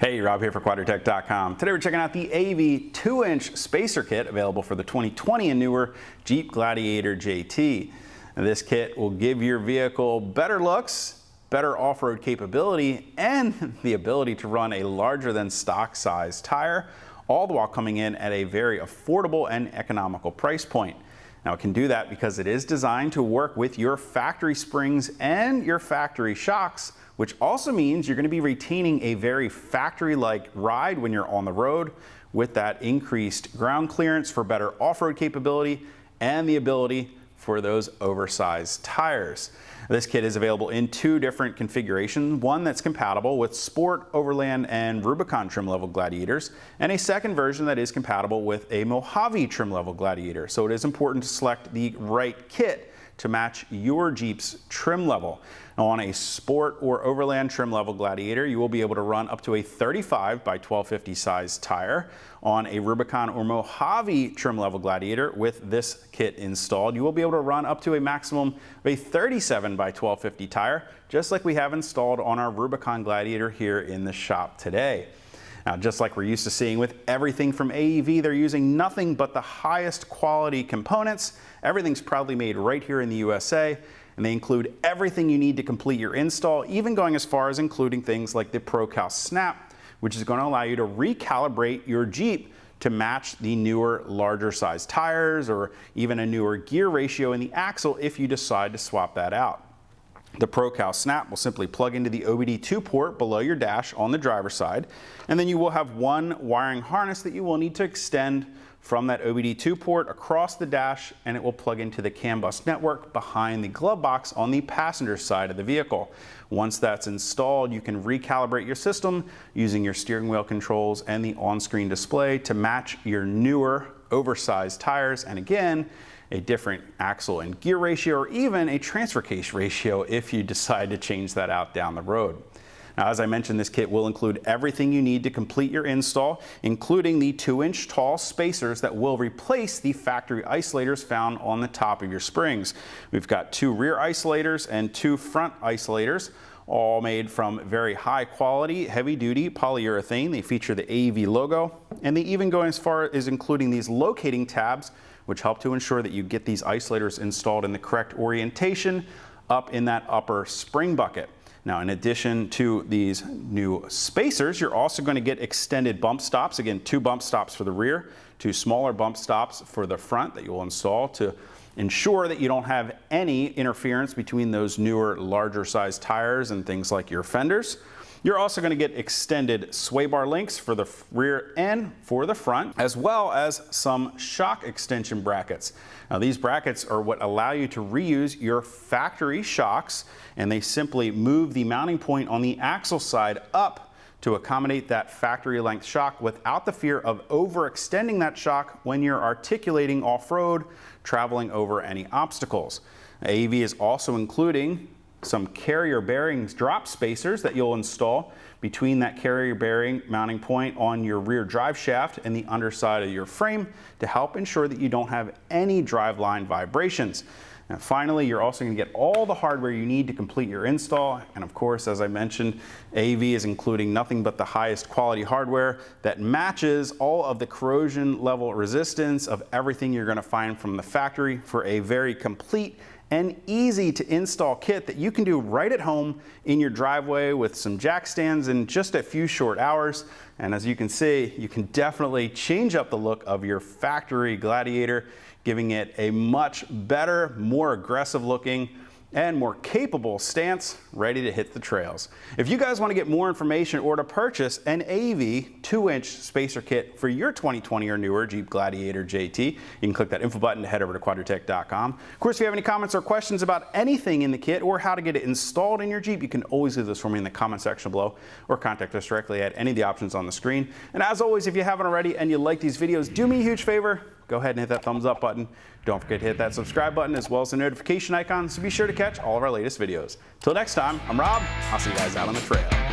Hey, Rob here for QuadriTech.com. Today we're checking out the AEV 2-inch spacer kit available for the 2020 and newer Jeep Gladiator JT. Now, this kit will give your vehicle better looks, better off-road capability, and the ability to run a larger than stock size tire, all the while coming in at a very affordable and economical price point. Now it can do that because it is designed to work with your factory springs and your factory shocks, which also means you're going to be retaining a very factory-like ride when you're on the road with that increased ground clearance for better off-road capability and the ability for those oversized tires. This kit is available in two different configurations, one that's compatible with Sport, Overland, and Rubicon trim level Gladiators, and a second version that is compatible with a Mojave trim level Gladiator. So it is important to select the right kit to match your Jeep's trim level. Now, on a Sport or Overland trim level Gladiator, you will be able to run up to a 35 by 1250 size tire. On a Rubicon or Mojave trim level Gladiator with this kit installed, you will be able to run up to a maximum of a 37 by 1250 tire, just like we have installed on our Rubicon Gladiator here in the shop today. Now, just like we're used to seeing with everything from AEV, they're using nothing but the highest quality components. Everything's proudly made right here in the USA, and they include everything you need to complete your install, even going as far as including things like the ProCal Snap, which is going to allow you to recalibrate your Jeep to match the newer, larger size tires or even a newer gear ratio in the axle if you decide to swap that out. The ProCal Snap will simply plug into the OBD2 port below your dash on the driver's side, and then you will have one wiring harness that you will need to extend from that OBD2 port across the dash, and it will plug into the CAN bus network behind the glove box on the passenger side of the vehicle. Once that's installed, you can recalibrate your system using your steering wheel controls and the on-screen display to match your newer oversized tires, and again, a different axle and gear ratio, or even a transfer case ratio if you decide to change that out down the road. Now, as I mentioned, this kit will include everything you need to complete your install, including the 2-inch tall spacers that will replace the factory isolators found on the top of your springs. We've got 2 rear isolators and 2 front isolators, all made from very high quality, heavy duty polyurethane. They feature the AEV logo, and they even go as far as including these locating tabs, which help to ensure that you get these isolators installed in the correct orientation up in that upper spring bucket. Now, in addition to these new spacers, you're also going to get extended bump stops. Again, 2 bump stops for the rear, 2 smaller bump stops for the front that you will install to ensure that you don't have any interference between those newer, larger size tires and things like your fenders. You're also going to get extended sway bar links for the rear and for the front, as well as some shock extension brackets. Now, these brackets are what allow you to reuse your factory shocks, and they simply move the mounting point on the axle side up to accommodate that factory length shock without the fear of overextending that shock when you're articulating off-road, traveling over any obstacles. AEV is also including some carrier bearings drop spacers that you'll install between that carrier bearing mounting point on your rear drive shaft and the underside of your frame to help ensure that you don't have any driveline vibrations. Now, finally, you're also going to get all the hardware you need to complete your install. And of course, as I mentioned, AEV is including nothing but the highest quality hardware that matches all of the corrosion level resistance of everything you're going to find from the factory for a very complete and easy to install kit that you can do right at home in your driveway with some jack stands in just a few short hours. And as you can see, you can definitely change up the look of your factory Gladiator, giving it a much better, more aggressive looking and more capable stance, ready to hit the trails. If you guys want to get more information or to purchase an AEV 2-inch spacer kit for your 2020 or newer Jeep Gladiator JT, you can click that info button to head over to QuadriTech.com. Of course, if you have any comments or questions about anything in the kit or how to get it installed in your Jeep, you can always leave those for me in the comment section below or contact us directly at any of the options on the screen. And as always, if you haven't already and you like these videos, do me a huge favor. Go ahead and hit that thumbs up button. Don't forget to hit that subscribe button as well as the notification icon so be sure to catch all of our latest videos. Till next time, I'm Rob. I'll see you guys out on the trail.